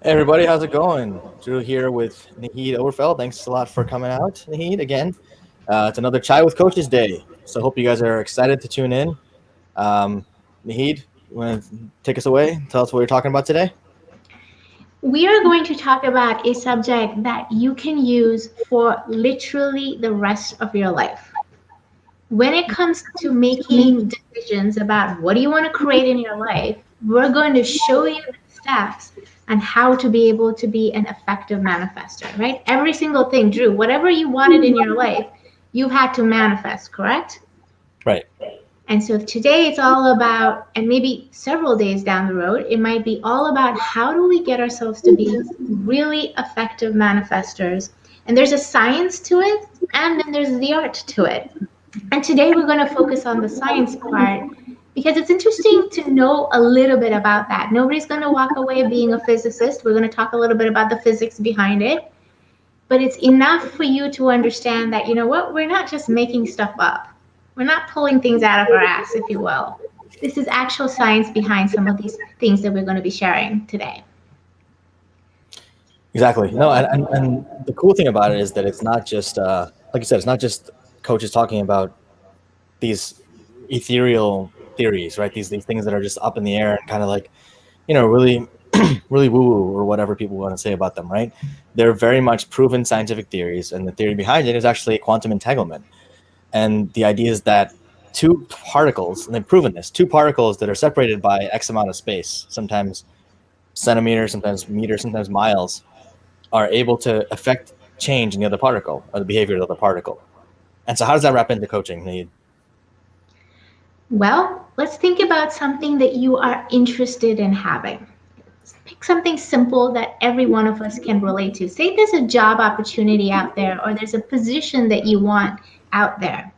Hey everybody, how's it going? Dhru here with Naheed Oberfeld. Thanks a lot for coming out, Naheed, again. It's another Chai with Coaches Day, so hope you guys are excited to tune in. Naheed, you want to take us away? Tell us what we're talking about today? We are going to talk about a subject that you can use for literally the rest of your life. When it comes to making decisions about what do you want to create in your life, we're going to show you the steps on how to be able to be an effective manifester, right? Every single thing, Dhru, whatever you wanted in your life, you've had to manifest, correct? Right. And so today it's all about, and maybe several days down the road, it might be all about how do we get ourselves to be really effective manifestors. And there's a science to it, and then there's the art to it. And today we're going to focus on the science part because it's interesting to know a little bit about that. Nobody's going to walk away being a physicist. We're going to talk a little bit about the physics behind it. But it's enough for you to understand that, you know what, we're not just making stuff up. We're not pulling things out of our ass, if you will. This is actual science behind some of these things that we're going to be sharing today. Exactly. No, and the cool thing about it is that it's not just, like you said, it's not just coaches talking about these ethereal theories, right? These things that are just up in the air and kind of like, really really woo-woo or whatever people want to say about them, right? They're very much proven scientific theories, and the theory behind it is actually quantum entanglement. And the idea is that two particles, and they've proven this, two particles that are separated by X amount of space, sometimes centimeters, sometimes meters, sometimes miles, are able to affect change in the other particle or the behavior of the other particle. And so how does that wrap into coaching? Well, let's think about something that you are interested in having. Pick something simple that every one of us can relate to. Say there's a job opportunity out there, or there's a position that you want out there.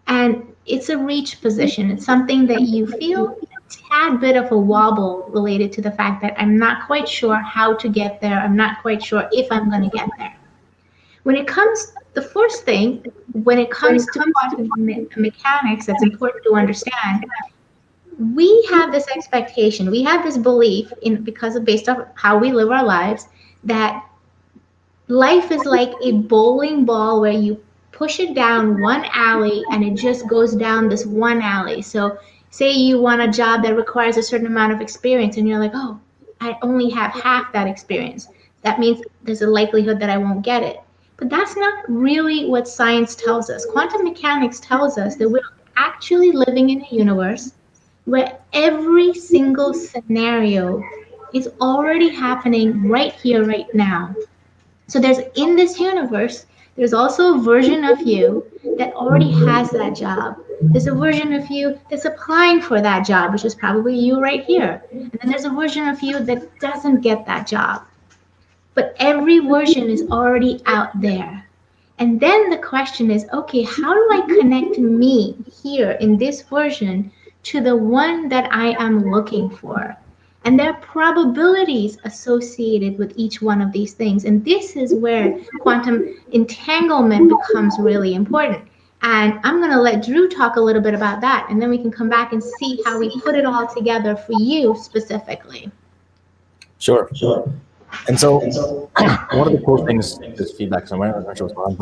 And it's a reach position. It's something that you feel a tad bit of a wobble related to the fact that I'm not quite sure how to get there. I'm not quite sure if I'm going to get there. When it comes, the first thing, when it comes to quantum mechanics, that's important to understand. We have this expectation, we have this belief in because of based off how we live our lives that life is like a bowling ball where you push it down one alley and it just goes down this one alley. So say you want a job that requires a certain amount of experience and you're like, oh, I only have half that experience. That means there's a likelihood that I won't get it. But that's not really what science tells us. Quantum mechanics tells us that we're actually living in a universe where every single scenario is already happening right here, right now. So there's in this universe, there's also a version of you that already has that job. There's a version of you that's applying for that job, which is probably you right here. And then there's a version of you that doesn't get that job. But every version is already out there. And then the question is, okay, how do I connect me here in this version to the one that I am looking for? And there are probabilities associated with each one of these things. And this is where quantum entanglement becomes really important. And I'm going to let Dhru talk a little bit about that, and then we can come back and see how we put it all together for you specifically. Sure. And so one of the cool things, this feedback somewhere, I'm not sure what's going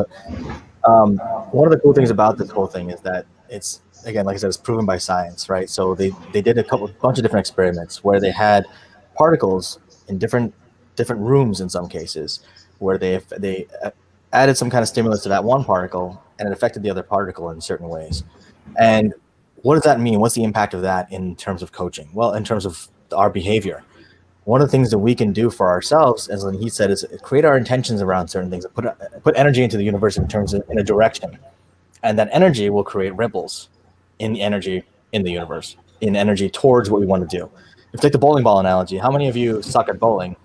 on, but one of the cool things about this whole thing is that it's, again, like I said, it's proven by science, right? So they did a bunch of different experiments where they had particles in different rooms in some cases, where they added some kind of stimulus to that one particle and it affected the other particle in certain ways. And what does that mean? What's the impact of that in terms of coaching? Well, in terms of our behavior. One of the things that we can do for ourselves, as he said, is create our intentions around certain things, put energy into the universe in a direction, and that energy will create ripples in the energy in the universe, in energy towards what we want to do. If you take the bowling ball analogy, how many of you suck at bowling?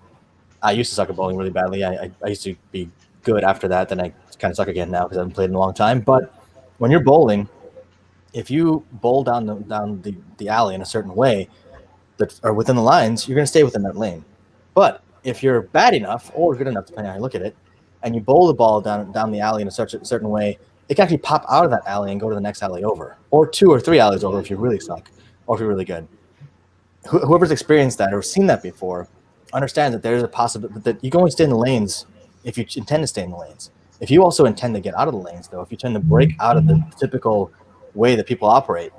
I used to suck at bowling really badly. I used to be good after that, then I kind of suck again now because I haven't played in a long time. But when you're bowling, if you bowl down the alley in a certain way, that are within the lines, you're going to stay within that lane. But if you're bad enough or good enough, depending on how you look at it, and you bowl the ball down the alley in a certain way, it can actually pop out of that alley and go to the next alley over, or 2 or 3 alleys over if you really suck, or if you're really good. Whoever's experienced that or seen that before understand that there's a possibility that you can only stay in the lanes if you intend to stay in the lanes. If you also intend to get out of the lanes, though, if you tend to break out of the typical way that people operate,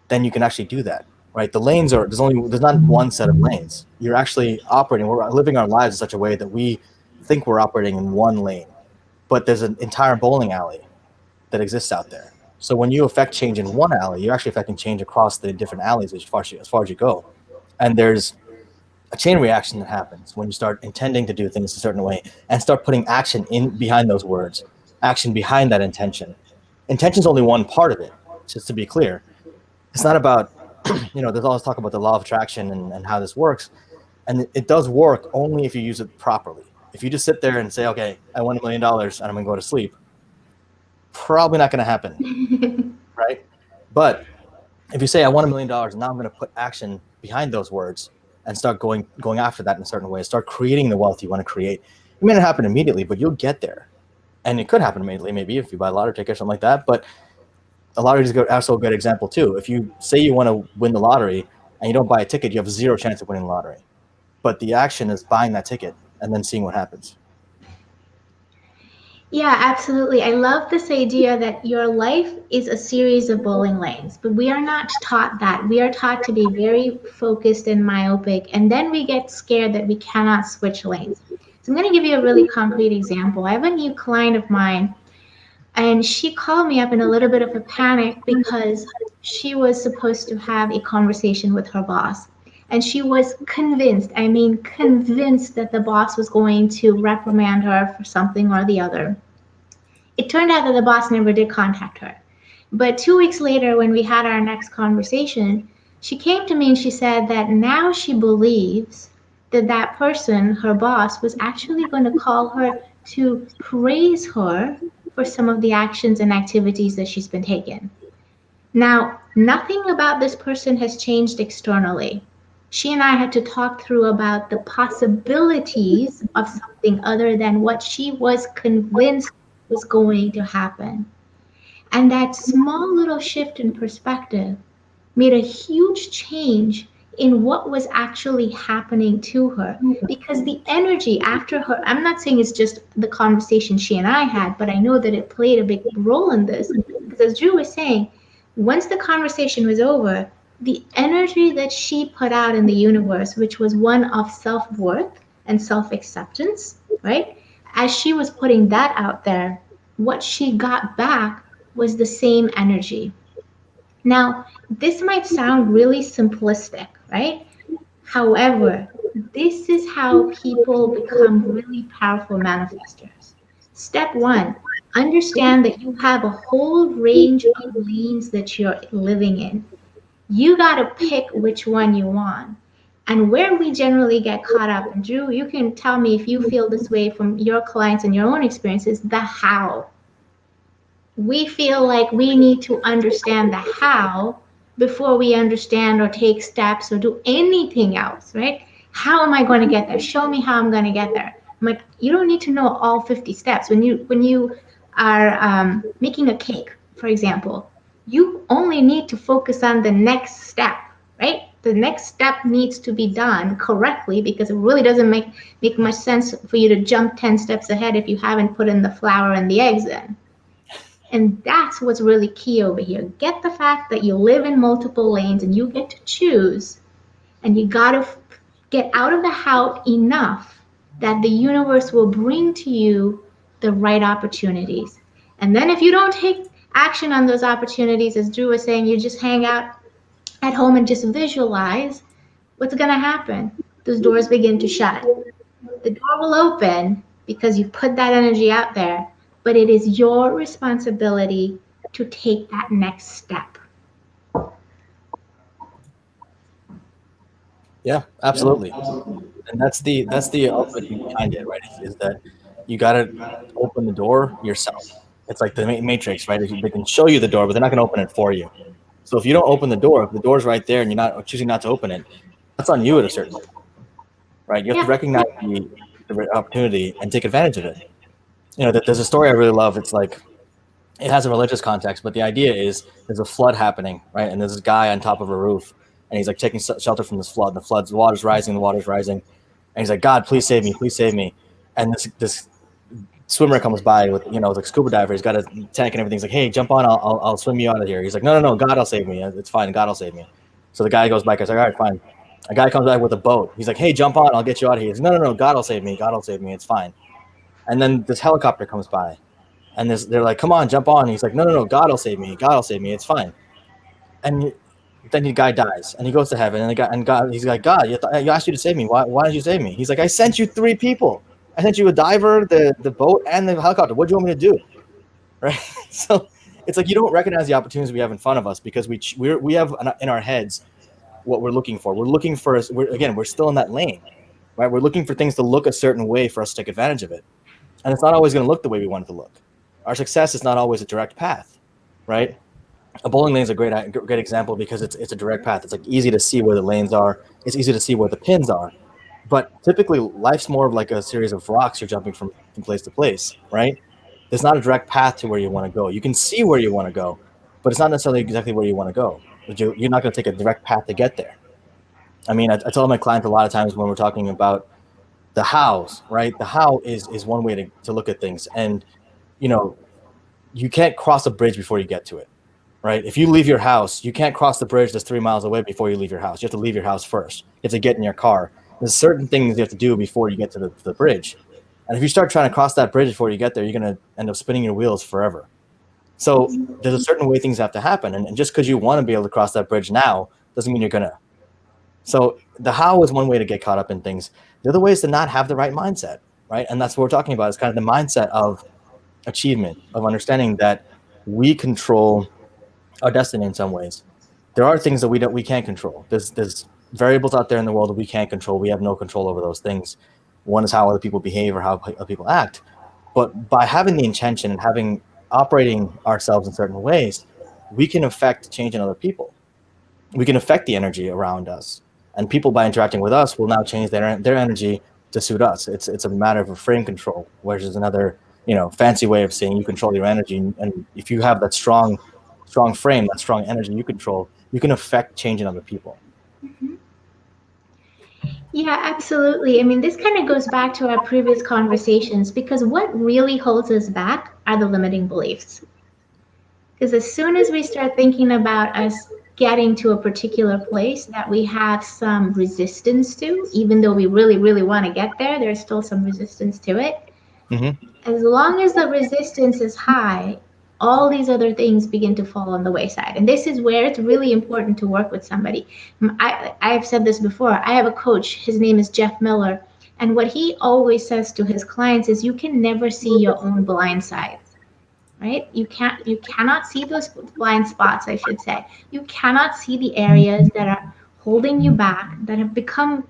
then you can actually do that, right? The lanes are, there's not one set of lanes. You're actually operating, we're living our lives in such a way that we think we're operating in one lane, but there's an entire bowling alley that exists out there. So when you affect change in one alley, you're actually affecting change across the different alleys as far as you go. And there's a chain reaction that happens when you start intending to do things a certain way and start putting action in behind those words, action behind that intention. Intention is only one part of it, just to be clear. It's not about, there's always talk about the law of attraction and how this works. And it does work only if you use it properly. If you just sit there and say, okay, I won $1 million and I'm going to go to sleep, probably not going to happen, right? But if you say, I won $1 million and now I'm going to put action behind those words and start going after that in a certain way, start creating the wealth you want to create. It may not happen immediately, but you'll get there. And it could happen immediately, maybe if you buy a lottery ticket or something like that. But a lottery is also a good example too. If you say you want to win the lottery and you don't buy a ticket, you have zero chance of winning the lottery. But the action is buying that ticket and then seeing what happens. Yeah, absolutely. I love this idea that your life is a series of bowling lanes, but we are not taught that. We are taught to be very focused and myopic, and then we get scared that we cannot switch lanes. So I'm going to give you a really concrete example. I have a new client of mine, and she called me up in a little bit of a panic because she was supposed to have a conversation with her boss. And she was convinced that the boss was going to reprimand her for something or the other. It turned out that the boss never did contact her. But 2 weeks later, when we had our next conversation, she came to me and she said that now she believes that that person, her boss, was actually going to call her to praise her for some of the actions and activities that she's been taking. Now, nothing about this person has changed externally. She and I had to talk through about the possibilities of something other than what she was convinced was going to happen. And that small little shift in perspective made a huge change in what was actually happening to her. Because the energy after her, I'm not saying it's just the conversation she and I had, but I know that it played a big role in this. Because as Dhru was saying, once the conversation was over, the energy that she put out in the universe, which was one of self-worth and self-acceptance, right? As she was putting that out there, what she got back was the same energy. Now, this might sound really simplistic, right? However, this is how people become really powerful manifestors. Step one, understand that you have a whole range of lanes that you're living in. You got to pick which one you want. And where we generally get caught up, and Dhru, you can tell me if you feel this way from your clients and your own experiences, the how. We feel like we need to understand the how before we understand or take steps or do anything else, right? How am I going to get there? Show me how I'm going to get there. I'm like, you don't need to know all 50 steps. When you are making a cake, for example, you only need to focus on the next step, right? The next step needs to be done correctly because it really doesn't make much sense for you to jump 10 steps ahead if you haven't put in the flour and the eggs in. And that's what's really key over here. Get the fact that you live in multiple lanes and you get to choose, and you got to get out of the how enough that the universe will bring to you the right opportunities. And then if you don't take action on those opportunities, as Dhru was saying, you just hang out at home and just visualize, what's going to happen? Those doors begin to shut. The door will open because you put that energy out there, but it is your responsibility to take that next step. Yeah, absolutely. And that's the ultimate thing behind it, right? Is that you got to open the door yourself. It's like the Matrix, right? They can show you the door, but they're not going to open it for you. So if you don't open the door, if the door's right there and you're not choosing not to open it, that's on you at a certain point, right? You have to recognize the opportunity and take advantage of it. There's a story I really love. It's like, it has a religious context, but the idea is there's a flood happening, right? And there's this guy on top of a roof, and he's like taking shelter from this flood. The water's rising, And he's like, God, please save me, please save me. And this swimmer comes by with, like scuba diver. He's got a tank and everything. He's like, hey, jump on, I'll swim you out of here. He's like, no, God will save me. It's fine, God will save me. So the guy goes back. I was like, all right, fine. A guy comes back with a boat. He's like, hey, jump on, I'll get you out of here. He's like, no, God will save me, it's fine. And then this helicopter comes by, and they're like, come on, jump on. He's like, no, God will save me, it's fine. And then the guy dies, and he goes to heaven, and God, he's like, God, you asked you to save me. Why did you save me? He's like, I sent you 3 people. I sent you a diver, the boat, and the helicopter. What do you want me to do? Right? So it's like you don't recognize the opportunities we have in front of us because we have in our heads what we're looking for. We're looking for, we're still in that lane, right? We're looking for things to look a certain way for us to take advantage of it. And it's not always going to look the way we want it to look. Our success is not always a direct path, right? A bowling lane is a great example because it's a direct path. It's like easy to see where the lanes are. It's easy to see where the pins are. But typically, life's more of like a series of rocks you're jumping from place to place, right? There's not a direct path to where you want to go. You can see where you want to go, but it's not necessarily exactly where you want to go. You're not going to take a direct path to get there. I mean, I tell my clients a lot of times when we're talking about the hows, right? The how is one way to look at things. And, you can't cross a bridge before you get to it, right? If you leave your house, you can't cross the bridge that's 3 miles away before you leave your house. You have to leave your house first. You have to get in your car. There's certain things you have to do before you get to the bridge. And if you start trying to cross that bridge before you get there, you're going to end up spinning your wheels forever. So there's a certain way things have to happen. And just because you want to be able to cross that bridge now doesn't mean you're going to. So the how is one way to get caught up in things. The other way is to not have the right mindset, right? And that's what we're talking about. It's kind of the mindset of achievement, of understanding that we control our destiny in some ways. There are things that we can't control. There's variables out there in the world that we can't control. We have no control over those things. One is how other people behave or how other people act. But by having the intention and operating ourselves in certain ways, we can affect change in other people. We can affect the energy around us. And people, by interacting with us, will now change their energy to suit us. It's a matter of a frame control, which is another fancy way of saying you control your energy. And if you have that strong frame, that strong energy you control, you can affect change in other people. Mm-hmm. Yeah, absolutely. I mean, this kind of goes back to our previous conversations because what really holds us back are the limiting beliefs. Because as soon as we start thinking about us getting to a particular place that we have some resistance to, even though we really, really want to get there, there's still some resistance to it. Mm-hmm. As long as the resistance is high, all these other things begin to fall on the wayside. And this is where it's really important to work with somebody. I've said this before. I have a coach. His name is Jeff Miller. And what he always says to his clients is you can never see your own blind side. Right? You cannot see those blind spots, I should say. You cannot see the areas that are holding you back, that have become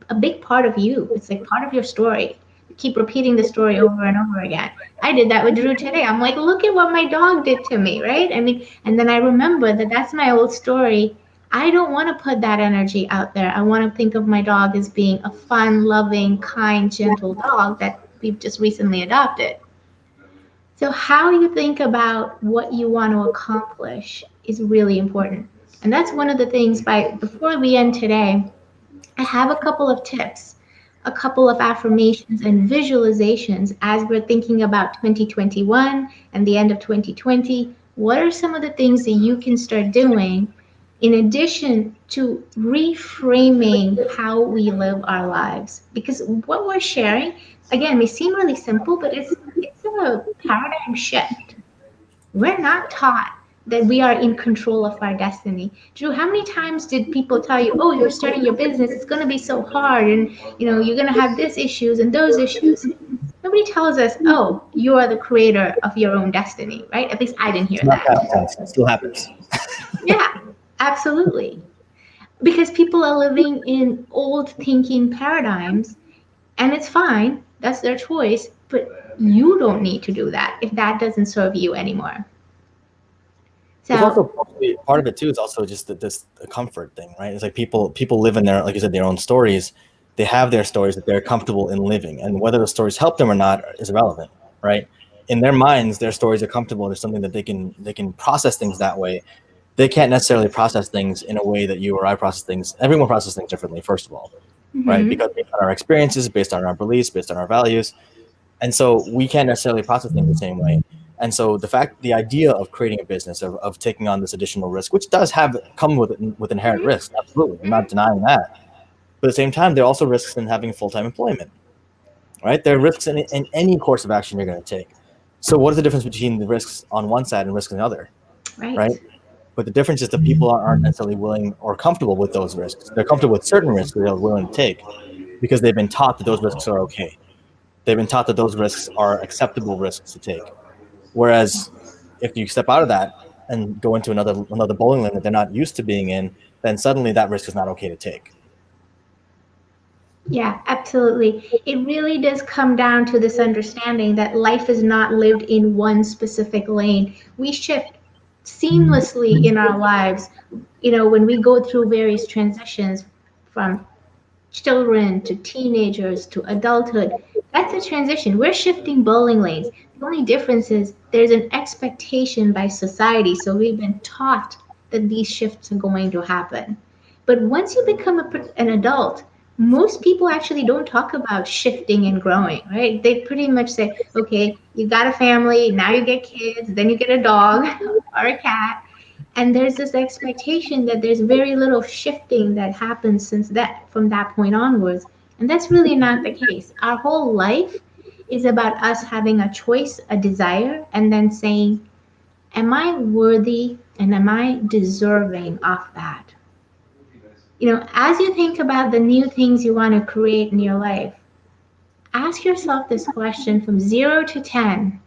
a big part of you. It's like part of your story. You keep repeating the story over and over again. I did that with Dhru today. I'm like, look at what my dog did to me, right? I mean, and then I remember that that's my old story. I don't want to put that energy out there. I want to think of my dog as being a fun, loving, kind, gentle dog that we've just recently adopted. So how you think about what you want to accomplish is really important. And that's one of the things before we end today, I have a couple of tips, a couple of affirmations and visualizations as we're thinking about 2021 and the end of 2020. What are some of the things that you can start doing in addition to reframing how we live our lives? Because what we're sharing, again, may seem really simple, but it's a paradigm shift. We're not taught that we are in control of our destiny. Dhru, how many times did people tell you, oh, you're starting your business, it's going to be so hard, and you're going to have this issues and those issues. Nobody tells us, oh, you are the creator of your own destiny, right? At least I didn't hear that. It still happens. Yeah, absolutely. Because people are living in old thinking paradigms, and it's fine. That's their choice. But you don't need to do that if that doesn't serve you anymore. So it's also part of it too. Is also just this comfort thing, right? It's like people live in their, like you said, their own stories. They have their stories that they're comfortable in living, and whether the stories help them or not is irrelevant, right? In their minds, their stories are comfortable. There's something that they can process things that way. They can't necessarily process things in a way that you or I process things. Everyone processes things differently, first of all. right? Mm-hmm. Because based on our experiences, based on our beliefs, based on our values. And so we can't necessarily process things the same way. And so the idea of creating a business, of taking on this additional risk, which does come with inherent risks, absolutely. I'm not denying that. But at the same time, there are also risks in having full-time employment, right? There are risks in any course of action you're going to take. So what is the difference between the risks on one side and risks on the other, right? Right. But the difference is that people aren't necessarily willing or comfortable with those risks. They're comfortable with certain risks that they're willing to take because they've been taught that those risks are okay. They've been taught that those risks are acceptable risks to take. Whereas if you step out of that and go into another bowling lane that they're not used to being in, then suddenly that risk is not okay to take. Yeah, absolutely. It really does come down to this understanding that life is not lived in one specific lane. We shift seamlessly in our lives, when we go through various transitions from children to teenagers to adulthood. That's a transition. We're shifting bowling lanes. The only difference is there's an expectation by society. So we've been taught that these shifts are going to happen. But once you become an adult, most people actually don't talk about shifting and growing, right? They pretty much say, okay, you got a family, now you get kids, then you get a dog or a cat, and there's this expectation that there's very little shifting that happens from that point onwards. And that's really not the case. Our whole life is about us having a choice, a desire, and then saying, am I worthy and am I deserving of that? As you think about the new things you want to create in your life, ask yourself this question from 0 to 10.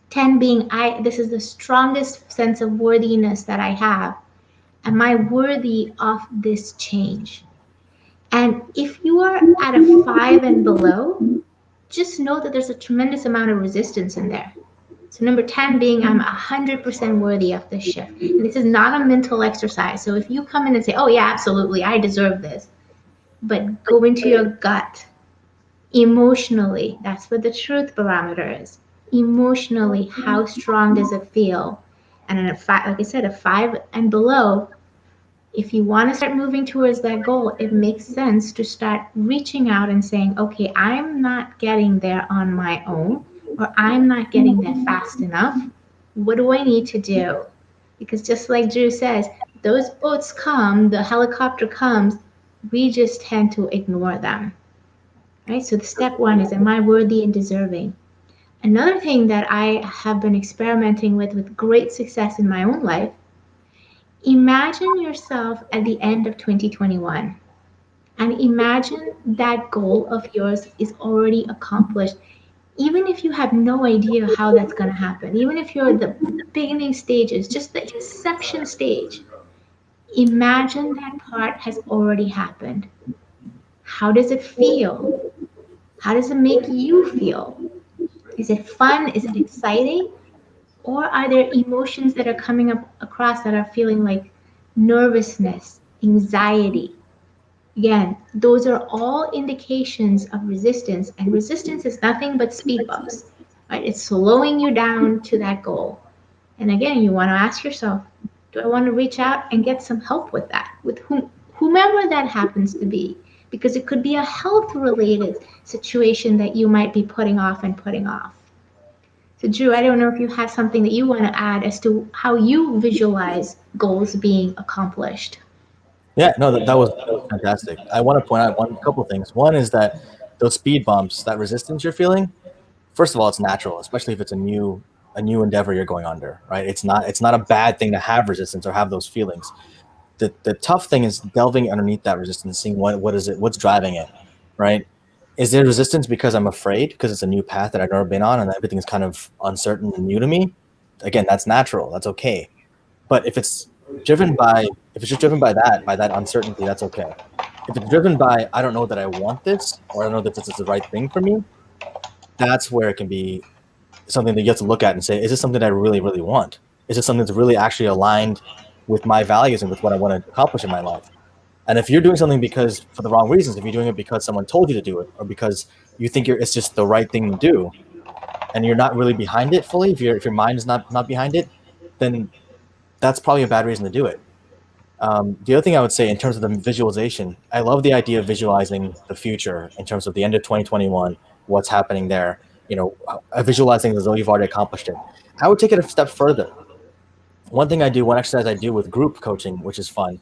10 being, this is the strongest sense of worthiness that I have. Am I worthy of this change? And if you are at a 5 and below, just know that there's a tremendous amount of resistance in there. So number 10 being, I'm 100% worthy of this shift. And this is not a mental exercise. So if you come in and say, oh yeah, absolutely, I deserve this, but go into your gut emotionally, that's what the truth barometer is. Emotionally, how strong does it feel? And in like I said, a 5 and below, if you want to start moving towards that goal, it makes sense to start reaching out and saying, okay, I'm not getting there on my own, or I'm not getting there fast enough. What do I need to do? Because just like Dhru says, those boats come, the helicopter comes, we just tend to ignore them. Right? So the step one is, am I worthy and deserving? Another thing that I have been experimenting with great success in my own life, imagine yourself at the end of 2021 and imagine that goal of yours is already accomplished. Even if you have no idea how that's going to happen, even if you're at the beginning stages, just the inception stage, imagine that part has already happened. How does it feel? How does it make you feel? Is it fun? Is it exciting? Or are there emotions that are coming up across that are feeling like nervousness, anxiety? Again, those are all indications of resistance, and resistance is nothing but speed bumps, right? It's slowing you down to that goal. And again, you want to ask yourself, do I want to reach out and get some help with that, with whomever that happens to be? Because it could be a health related situation that you might be putting off and putting off. So, Dhru, I don't know if you have something that you want to add as to how you visualize goals being accomplished. Yeah, no, that was fantastic. I want to point out one couple of things. One is that those speed bumps, that resistance you're feeling, first of all, it's natural, especially if it's a new endeavor you're going under, right? It's not a bad thing to have resistance or have those feelings. The tough thing is delving underneath that resistance, seeing what is it, what's driving it, right? Is there resistance because I'm afraid because it's a new path that I've never been on and everything's kind of uncertain and new to me? Again, that's natural. That's okay. But if it's just driven by that uncertainty, that's okay. If it's driven by I don't know that I want this or I don't know that this is the right thing for me, that's where it can be something that you have to look at and say, is this something that I really, really want? Is this something that's really actually aligned with my values and with what I want to accomplish in my life? And if you're doing something because for the wrong reasons, if you're doing it because someone told you to do it or because you think it's just the right thing to do and you're not really behind it fully, if your mind is not behind it, then that's probably a bad reason to do it. The other thing I would say in terms of the visualization, I love the idea of visualizing the future in terms of the end of 2021, what's happening there, visualizing as though you've already accomplished it. I would take it a step further. One thing I do, one exercise I do with group coaching, which is fun,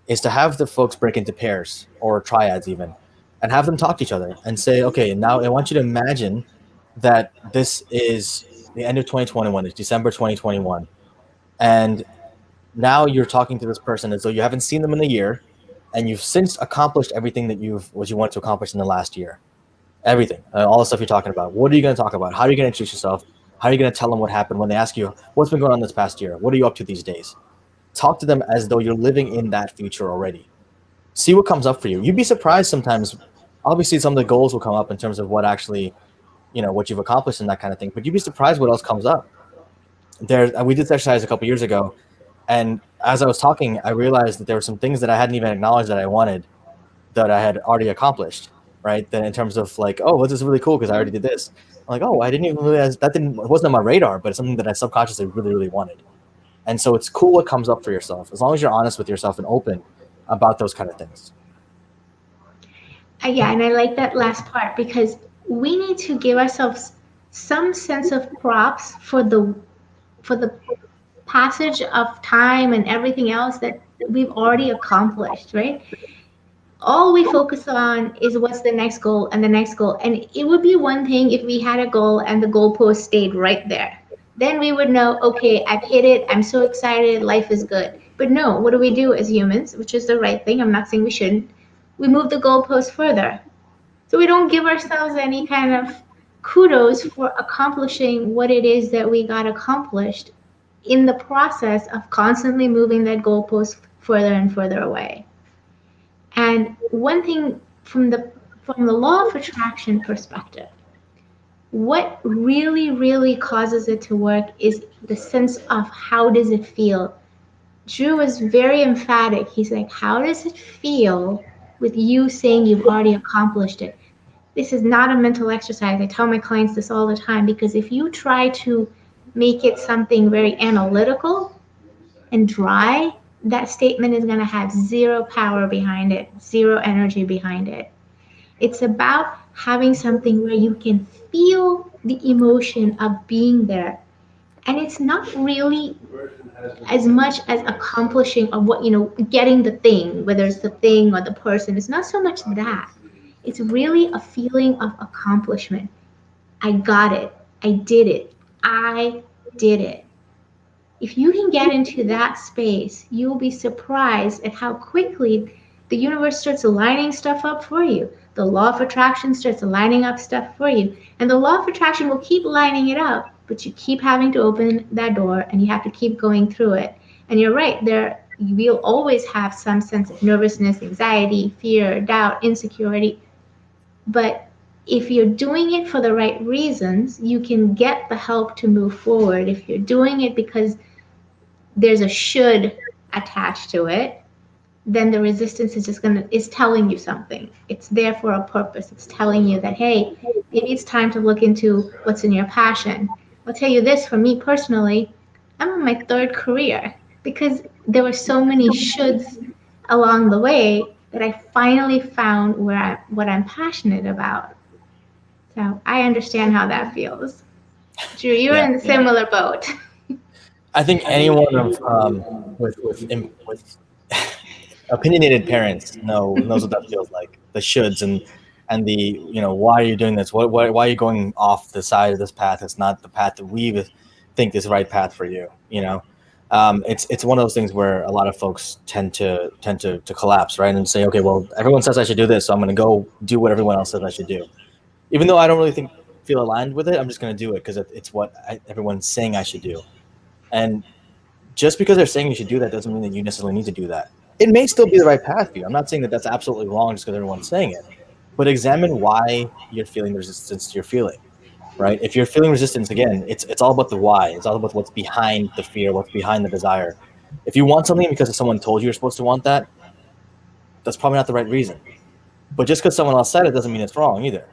is to have the folks break into pairs or triads even, and have them talk to each other and say, okay, now I want you to imagine that this is the end of 2021, it's December 2021, and now you're talking to this person as though you haven't seen them in a year, and you've since accomplished everything that you wanted to accomplish in the last year. Everything, all the stuff you're talking about. What are you going to talk about? How are you going to introduce yourself? How are you going to tell them what happened when they ask you, what's been going on this past year? What are you up to these days? Talk to them as though you're living in that future already. See what comes up for you. You'd be surprised sometimes. Obviously, some of the goals will come up in terms of what actually, what you've accomplished and that kind of thing. But you'd be surprised what else comes up. We did this exercise a couple years ago, and as I was talking, I realized that there were some things that I hadn't even acknowledged that I wanted, that I had already accomplished. Right? Then in terms of like, oh, well, this is really cool because I already did this. I'm like, oh, I didn't even realize it wasn't on my radar, but it's something that I subconsciously really, really wanted. And so it's cool what comes up for yourself, as long as you're honest with yourself and open about those kind of things. Yeah, and I like that last part, because we need to give ourselves some sense of props for the passage of time and everything else that we've already accomplished, right? All we focus on is what's the next goal and the next goal. And it would be one thing if we had a goal and the goalpost stayed right there. Then we would know, okay, I've hit it. I'm so excited. Life is good. But no, what do we do as humans, which is the right thing? I'm not saying we shouldn't. We move the goalpost further. So we don't give ourselves any kind of kudos for accomplishing what it is that we got accomplished in the process of constantly moving that goalpost further and further away. And one thing from the law of attraction perspective, what really, really causes it to work is the sense of how does it feel. Dhru was very emphatic. He's like, how does it feel with you saying you've already accomplished it? This is not a mental exercise. I tell my clients this all the time, because if you try to make it something very analytical and dry, that statement is going to have zero power behind it, zero energy behind it. It's about having something where you can feel the emotion of being there. And it's not really as much as accomplishing of what, getting the thing, whether it's the thing or the person. It's not so much that. It's really a feeling of accomplishment. I got it. I did it. I did it. If you can get into that space, you'll be surprised at how quickly the universe starts lining stuff up for you. The law of attraction starts lining up stuff for you. And the law of attraction will keep lining it up, but you keep having to open that door and you have to keep going through it. And you're right, we'll always have some sense of nervousness, anxiety, fear, doubt, insecurity. But if you're doing it for the right reasons, you can get the help to move forward. If you're doing it because there's a should attached to it, then the resistance is telling you something. It's there for a purpose. It's telling you that, hey, maybe it's time to look into what's in your passion. I'll tell you this, for me personally, I'm in my third career because there were so many shoulds along the way that I finally found what I'm passionate about. So I understand how that feels. Dhru, you're in a similar boat. I think anyone with opinionated parents knows what that feels like. The shoulds and the why are you doing this? Why are you going off the side of this path? It's not the path that we think is the right path for you. It's one of those things where a lot of folks tend to collapse, right, and say, okay, well, everyone says I should do this, so I'm going to go do what everyone else says I should do, even though I don't really feel aligned with it. I'm just going to do it because it's what everyone's saying I should do. And just because they're saying you should do that doesn't mean that you necessarily need to do that. It may still be the right path for you. I'm not saying that that's absolutely wrong just because everyone's saying it, but examine why you're feeling the resistance to your feeling, right? If you're feeling resistance, again, it's all about the why. It's all about what's behind the fear, what's behind the desire. If you want something because someone told you you're supposed to want that, that's probably not the right reason. But just because someone else said it doesn't mean it's wrong either.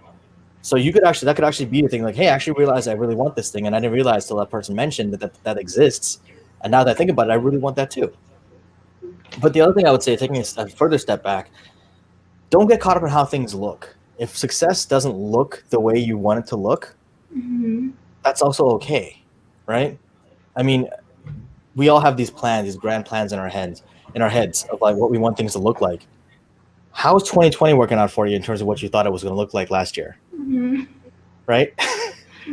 So that could actually be a thing like, hey, I actually realized I really want this thing, and I didn't realize till that person mentioned that exists. And now that I think about it, I really want that too. But the other thing I would say, taking a further step back, don't get caught up in how things look. If success doesn't look the way you want it to look, Mm-hmm. that's also okay, right? I mean, we all have these plans, these grand plans in our heads of like what we want things to look like. How is 2020 working out for you in terms of what you thought it was going to look like last year, Mm-hmm. right?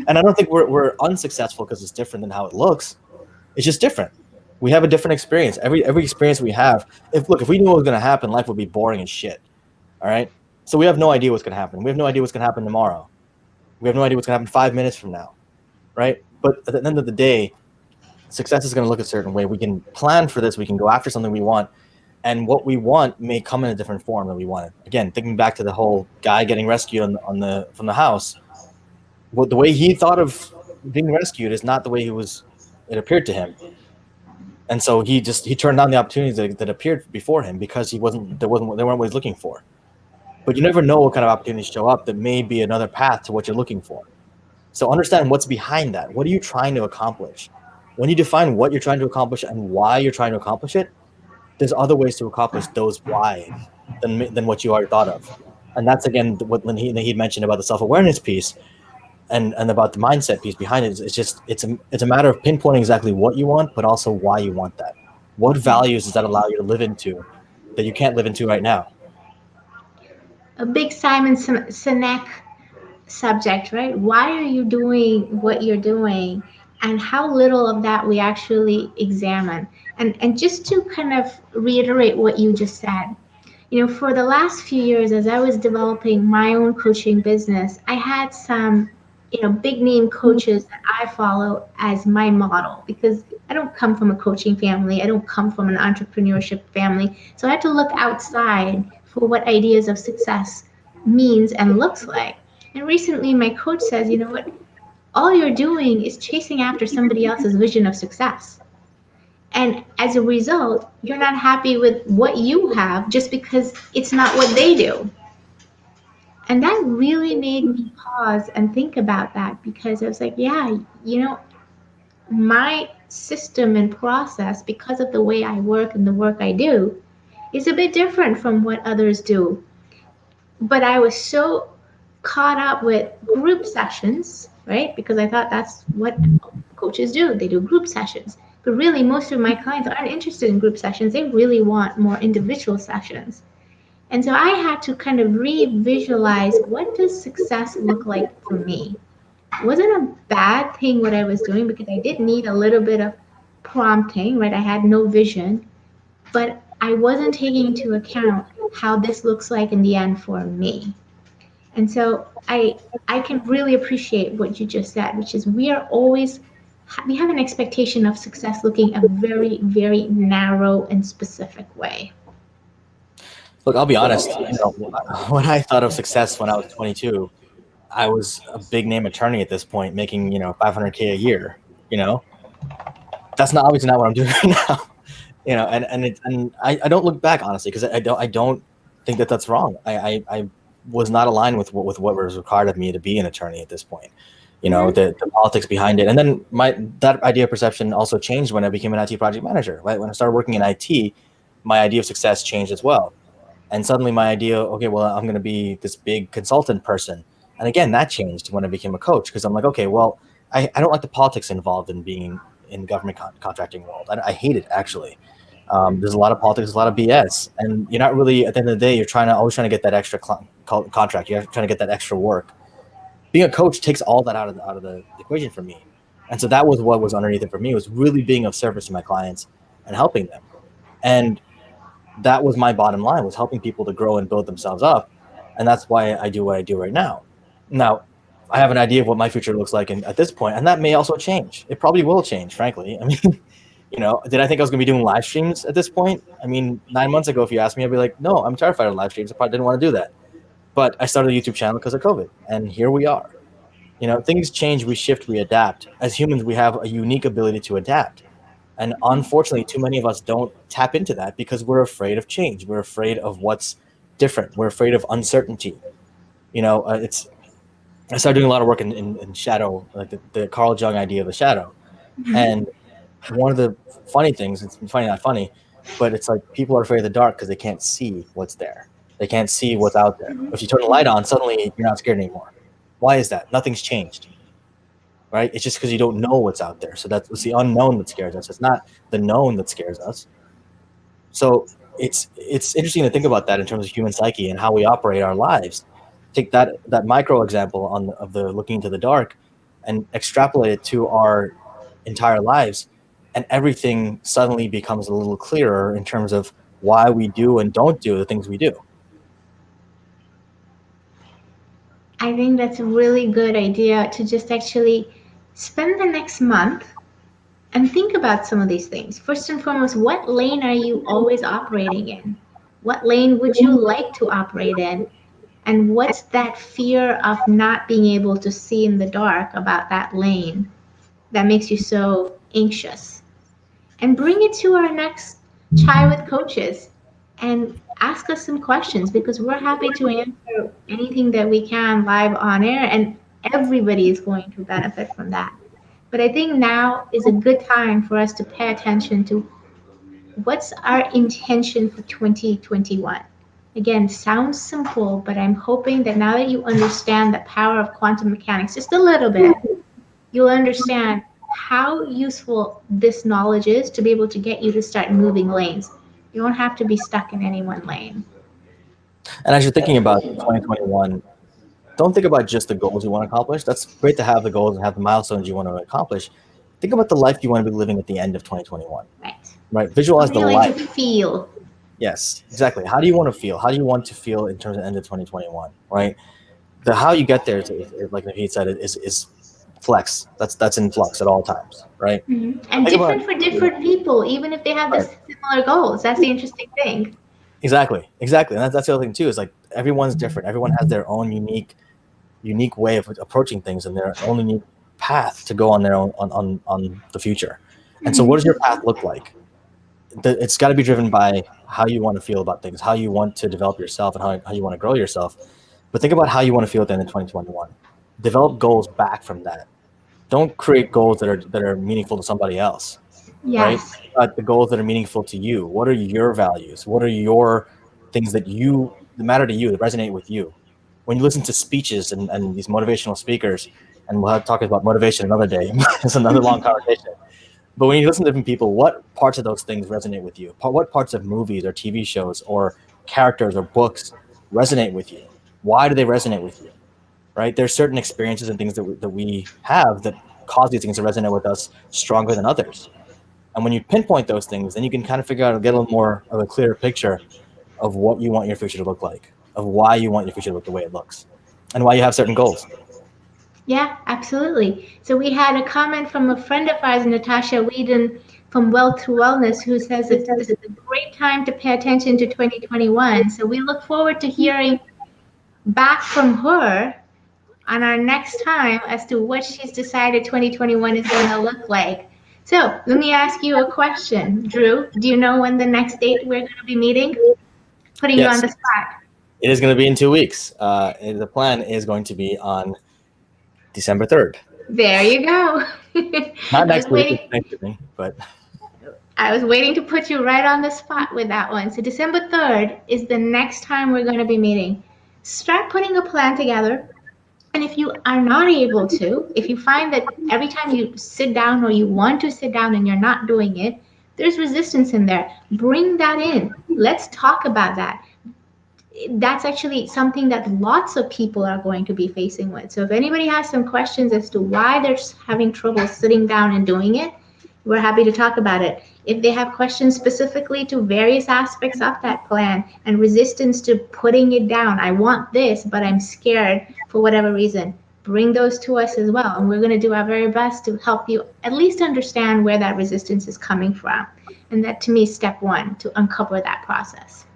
And I don't think we're unsuccessful because it's different than how it looks. It's just different. We have a different experience. Every experience we have, if we knew what was going to happen, life would be boring as shit. All right. So we have no idea what's going to happen. We have no idea what's going to happen tomorrow. We have no idea what's going to happen 5 minutes from now, right? But at the end of the day, success is going to look a certain way. We can plan for this. We can go after something we want, and what we want may come in a different form than we wanted. Again, thinking back to the whole guy getting rescued from the house, the way he thought of being rescued is not the way it appeared to him. And so he turned down the opportunities that appeared before him because they weren't what he's looking for. But you never know what kind of opportunities show up that may be another path to what you're looking for. So understand what's behind that. What are you trying to accomplish? When you define what you're trying to accomplish and why you're trying to accomplish it, there's other ways to accomplish those whys than what you already thought of. And that's, again, what Naheed mentioned about the self-awareness piece and about the mindset piece behind it. It's a matter of pinpointing exactly what you want, but also why you want that. What values does that allow you to live into that you can't live into right now? A big Simon Sinek subject, right? Why are you doing what you're doing? And how little of that we actually examine. And just to kind of reiterate what you just said, for the last few years, as I was developing my own coaching business, I had some, big name coaches that I follow as my model because I don't come from a coaching family. I don't come from an entrepreneurship family. So I had to look outside for what ideas of success means and looks like. And recently, my coach says, you know what? All you're doing is chasing after somebody else's vision of success. And as a result, you're not happy with what you have just because it's not what they do. And that really made me pause and think about that because I was like, yeah, my system and process, because of the way I work and the work I do, is a bit different from what others do. But I was so caught up with group sessions, right? Because I thought that's what coaches do. They do group sessions. But really, most of my clients aren't interested in group sessions. They really want more individual sessions. And so I had to kind of re-visualize what does success look like for me. It wasn't a bad thing what I was doing because I did need a little bit of prompting, right? I had no vision, but I wasn't taking into account how this looks like in the end for me. And so I can really appreciate what you just said, which is we have an expectation of success looking a very, very narrow and specific way. Look, I'll be honest. When I thought of success when I was 22, I was a big name attorney at this point, making 500K a year. That's not obviously not what I'm doing right now. And I don't look back, honestly, because I don't think that that's wrong. I was not aligned with what was required of me to be an attorney at this point. The politics behind it, and then that idea of perception also changed when I became an IT project manager. Right, when I started working in IT, my idea of success changed as well. And suddenly my idea, okay, well, I'm going to be this big consultant person. And again, that changed when I became a coach because I'm like, okay, well, I don't like the politics involved in being in government contracting world. I hate it, actually. There's a lot of politics, a lot of BS, and you're not really, at the end of the day, you're always trying to get that extra contract. You're trying to get that extra work. Being a coach takes all that out of the equation for me. And so that was what was underneath it for me, was really being of service to my clients and helping them. And that was my bottom line, was helping people to grow and build themselves up. And that's why I do what I do right now. Now, I have an idea of what my future looks like at this point, and that may also change. It probably will change, frankly. I mean, did I think I was going to be doing live streams at this point? I mean, 9 months ago, if you asked me, I'd be like, no, I'm terrified of live streams. I probably didn't want to do that. But I started a YouTube channel because of COVID, and here we are. Things change, we shift, we adapt. As humans, we have a unique ability to adapt. And unfortunately, too many of us don't tap into that because we're afraid of change. We're afraid of what's different. We're afraid of uncertainty. I started doing a lot of work in shadow, like the Carl Jung idea of the shadow. Mhm. And one of the funny things, it's funny, not funny, but it's like people are afraid of the dark because they can't see what's there. They can't see what's out there. If you turn the light on, suddenly you're not scared anymore. Why is that? Nothing's changed, right? It's just because you don't know what's out there. So it's the unknown that scares us. It's not the known that scares us. So it's interesting to think about that in terms of human psyche and how we operate our lives. Take that micro example of the looking into the dark and extrapolate it to our entire lives, and everything suddenly becomes a little clearer in terms of why we do and don't do the things we do. I think that's a really good idea to just actually spend the next month and think about some of these things. First and foremost, what lane are you always operating in? What lane would you like to operate in? And what's that fear of not being able to see in the dark about that lane that makes you so anxious? And bring it to our next Chai with Coaches and ask us some questions, because we're happy to answer anything that we can live on air, and everybody is going to benefit from that. But I think now is a good time for us to pay attention to what's our intention for 2021. Again, sounds simple, but I'm hoping that now that you understand the power of quantum mechanics just a little bit, you'll understand how useful this knowledge is to be able to get you to start moving lanes. You don't have to be stuck in any one lane. And as you're thinking about 2021, don't think about just the goals you want to accomplish. That's great to have the goals and have the milestones you want to accomplish. Think about the life you want to be living at the end of 2021. Right? Visualize the life. To feel. Yes, exactly. How do you want to feel? How do you want to feel in terms of end of 2021? Right? The how you get there, like Naheed said, is flex. That's in flux at all times, right? Mm-hmm. And different for different people, even if they have the similar goals. That's the interesting thing. Exactly. And that's the other thing too, is like everyone's different. Everyone has their own unique way of approaching things and their own unique path to go on their own on the future. And so what does your path look like? It's got to be driven by how you want to feel about things, how you want to develop yourself, and how you want to grow yourself. But think about how you want to feel at the end of 2021. Develop goals back from that. Don't create goals that are meaningful to somebody else. Yes. Right? But the goals that are meaningful to you. What are your values? What are your things that matter to you, that resonate with you? When you listen to speeches and these motivational speakers, and we'll have to talk about motivation another day. It's another long conversation. But when you listen to different people, what parts of those things resonate with you? What parts of movies or TV shows or characters or books resonate with you? Why do they resonate with you? Right? There's certain experiences and things that we have that cause these things to resonate with us stronger than others. And when you pinpoint those things, then you can kind of figure out, get a little more of a clearer picture of what you want your future to look like, of why you want your future to look the way it looks, and why you have certain goals. Yeah, absolutely. So we had a comment from a friend of ours, Natasha Whedon from Wealth to Wellness, who says that this is a great time to pay attention to 2021. So we look forward to hearing back from her on our next time as to what she's decided 2021 is going to look like. So let me ask you a question, Dhru. Do you know when the next date we're going to be meeting? Putting you on the spot. It is going to be in 2 weeks. The plan is going to be on December 3rd. There you go. Not next week, Thanksgiving, but I was waiting to put you right on the spot with that one. So December 3rd is the next time we're going to be meeting. Start putting a plan together. And if you are not able to, if you find that every time you sit down or you want to sit down and you're not doing it, there's resistance in there. Bring that in. Let's talk about that. That's actually something that lots of people are going to be facing with. So if anybody has some questions as to why they're having trouble sitting down and doing it, we're happy to talk about it. If they have questions specifically to various aspects of that plan and resistance to putting it down, I want this, but I'm scared for whatever reason, bring those to us as well. And we're going to do our very best to help you at least understand where that resistance is coming from. And that, to me, is step one, to uncover that process.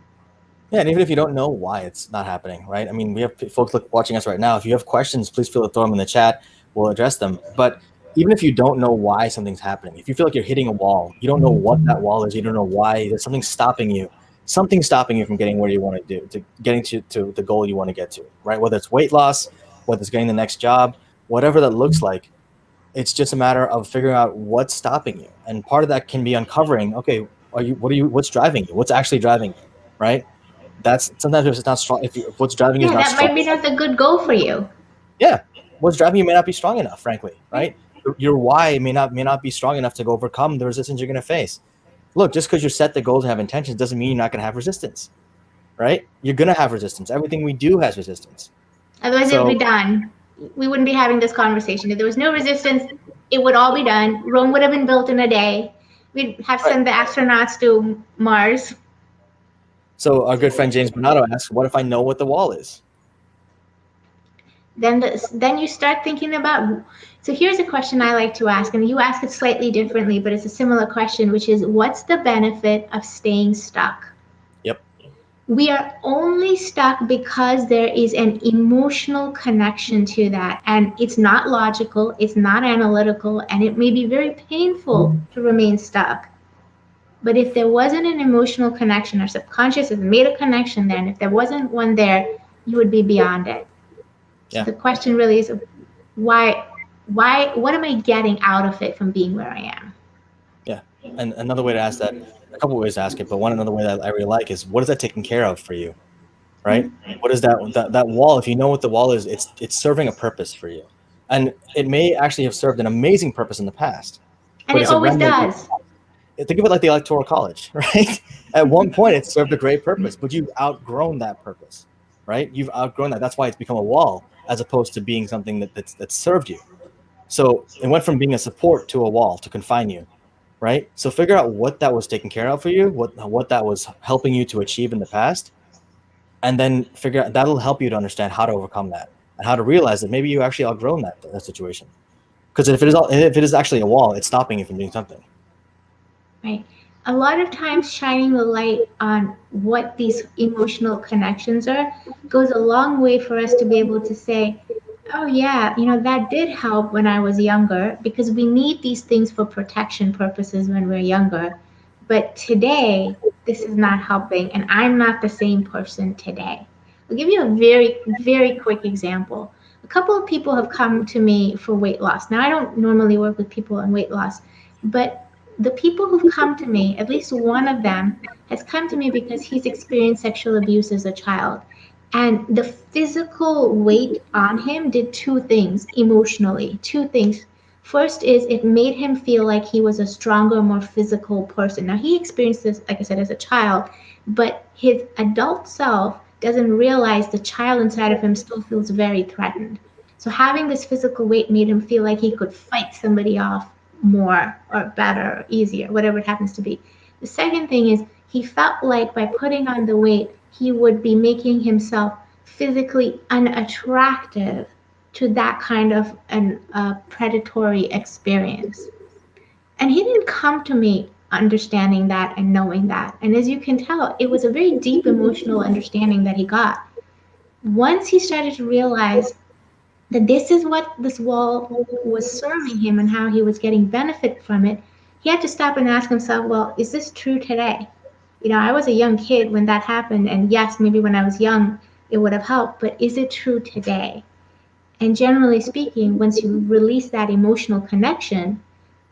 Yeah, and even if you don't know why it's not happening, right? I mean, we have folks watching us right now. If you have questions, please feel free to throw them in the chat. We'll address them. But even if you don't know why something's happening, if you feel like you're hitting a wall, you don't know what that wall is, you don't know why, there's something stopping you from getting where you want to do, to getting to the goal you want to get to, right? Whether it's weight loss, whether it's getting the next job, whatever that looks like, it's just a matter of figuring out what's stopping you. And part of that can be uncovering, okay, What's driving you? What's actually driving you, right? That's sometimes if it's not strong, if what's driving you is Yeah, not that might strong, be not a good goal for you. yeah, what's driving you may not be strong enough, frankly, right? Your why may not be strong enough to overcome the resistance you're going to face. Look, just because you set the goals and have intentions doesn't mean you're not going to have resistance, right? You're going to have resistance. Everything we do has resistance. Otherwise, it would be So, done. We wouldn't be having this conversation. If there was no resistance, it would all be done. Rome would have been built in a day. We'd have right. sent the astronauts to Mars. So our good friend James Bernardo asks, what if I know what the wall is? Then you start thinking about. So here's a question I like to ask, and you ask it slightly differently, but it's a similar question, which is, what's the benefit of staying stuck? Yep. We are only stuck because there is an emotional connection to that, and it's not logical, it's not analytical, and it may be very painful to remain stuck. But if there wasn't an emotional connection, our subconscious has made a connection there, and if there wasn't one there, you would be beyond it. So Yeah. the question really is, why what am I getting out of it from being where I am? Yeah. And another way to ask that, a couple of ways to ask it, but another way that I really like is, what is that taking care of for you, right? What is that wall? If you know what the wall is, it's serving a purpose for you, and it may actually have served an amazing purpose in the past, And but it it's a always remnant. does. Think of it like the Electoral College, right? At one point, it served a great purpose, but you've outgrown that purpose, right? You've outgrown that. That's why it's become a wall, as opposed to being something that served you. So it went from being a support to a wall to confine you, right? So figure out what that was taking care of for you, what that was helping you to achieve in the past, and then figure out, that'll help you to understand how to overcome that and how to realize that maybe you actually outgrown that situation. Because if it is actually a wall, it's stopping you from doing something. Right. A lot of times, shining the light on what these emotional connections are goes a long way for us to be able to say, oh, yeah, that did help when I was younger, because we need these things for protection purposes when we're younger. But today, this is not helping, and I'm not the same person today. I'll give you a very, very quick example. A couple of people have come to me for weight loss. Now, I don't normally work with people on weight loss, but the people who've come to me, at least one of them, has come to me because he's experienced sexual abuse as a child. And the physical weight on him did two things emotionally. Two things. First is it made him feel like he was a stronger, more physical person. Now, he experienced this, like I said, as a child, but his adult self doesn't realize the child inside of him still feels very threatened. So having this physical weight made him feel like he could fight somebody off more or better or easier, whatever it happens to be. The second thing is he felt like by putting on the weight, he would be making himself physically unattractive to that kind of predatory experience. And he didn't come to me understanding that and knowing that. And as you can tell, it was a very deep emotional understanding that he got. Once he started to realize that this is what this wall was serving him and how he was getting benefit from it, he had to stop and ask himself, well, is this true today? I was a young kid when that happened, and yes, maybe when I was young, it would have helped, but is it true today? And generally speaking, once you release that emotional connection,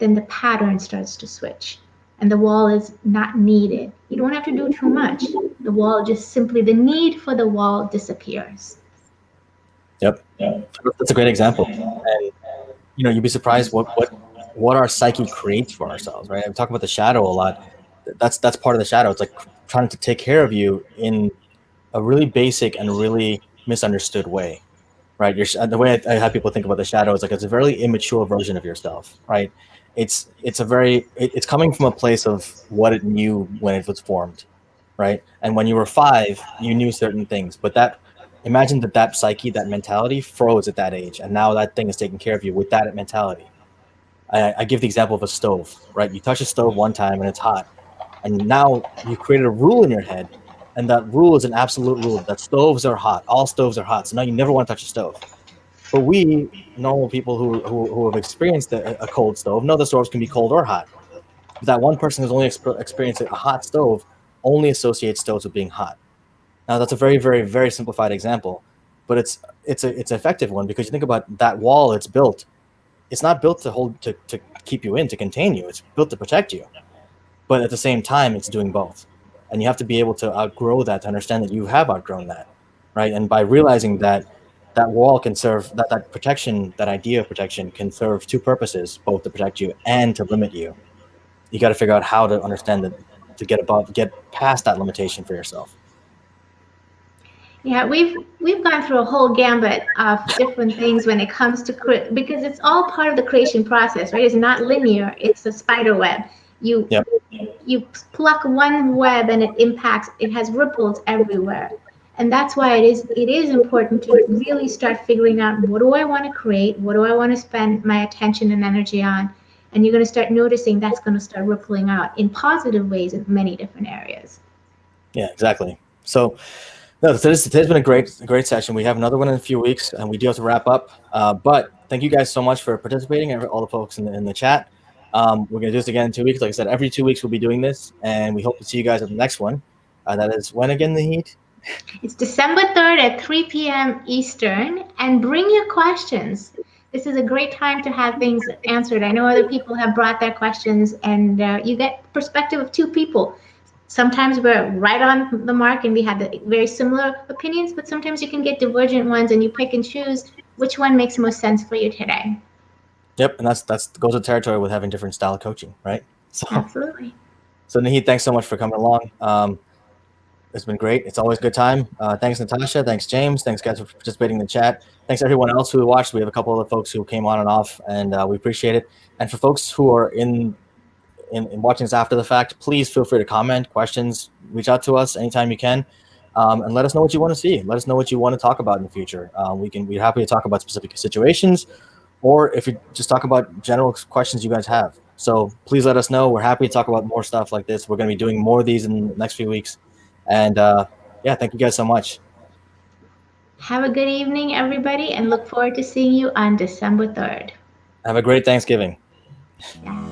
then the pattern starts to switch. And the wall is not needed. You don't have to do too much. The wall just simply, the need for the wall disappears. Yep. That's a great example. And you'd be surprised what our psyche creates for ourselves, right? I'm talking about the shadow a lot. That's part of the shadow. It's like trying to take care of you in a really basic and really misunderstood way, right? The way I have people think about the shadow is like it's a very immature version of yourself, right? It's coming from a place of what it knew when it was formed, right? And when you were 5, you knew certain things, but imagine that psyche, that mentality froze at that age, and now that thing is taking care of you with that mentality. I give the example of a stove, right? You touch a stove one time and it's hot, and now you created a rule in your head, and that rule is an absolute rule that stoves are hot. All stoves are hot. So now you never want to touch a stove. But we normal people who have experienced a cold stove know the stoves can be cold or hot. But that one person who's only experienced a hot stove only associates stoves with being hot. Now that's a very, very, very simplified example, but it's an effective one, because you think about that wall it's built. It's not built to keep you in, to contain you. It's built to protect you. but at the same time, it's doing both. And you have to be able to outgrow that, to understand that you have outgrown that, right? And by realizing that that wall can serve, that protection, that idea of protection can serve two purposes, both to protect you and to limit you. You got to figure out how to understand that, to get past that limitation for yourself. Yeah, we've gone through a whole gambit of different things when it comes to because it's all part of the creation process, right? It's not linear. It's a spider web. You Yep. you pluck one web and it impacts. It has ripples everywhere, and that's why it is important to really start figuring out, what do I want to create? What do I want to spend my attention and energy on? And you're going to start noticing that's going to start rippling out in positive ways in many different areas. Yeah, exactly. So, no, today's been a great session. We have another one in a few weeks, and we do have to wrap up. But thank you guys so much for participating, and all the folks in the chat. We're going to do this again in 2 weeks. Like I said, every 2 weeks we'll be doing this, and we hope to see you guys at the next one. That is when again, Naheed? It's December 3rd at 3 p.m. Eastern, and bring your questions. This is a great time to have things answered. I know other people have brought their questions, and you get perspective of two people. Sometimes we're right on the mark and we have the very similar opinions, but sometimes you can get divergent ones and you pick and choose which one makes most sense for you today. Yep, and that's goes with territory with having different style of coaching, right? So, absolutely. So Naheed, thanks so much for coming along. It's been great. It's always a good time. Thanks, Natasha. Thanks, James. Thanks, guys, for participating in the chat. Thanks, everyone else who watched. We have a couple of folks who came on and off, and we appreciate it. And for folks who are in watching this after the fact, please feel free to comment, questions, reach out to us anytime you can, and let us know what you want to see. Let us know what you want to talk about in the future. We're happy to talk about specific situations, or if you just talk about general questions you guys have. So please let us know. We're happy to talk about more stuff like this. We're going to be doing more of these in the next few weeks. And yeah, thank you guys so much. Have a good evening, everybody, and look forward to seeing you on December 3rd. Have a great Thanksgiving. Yeah.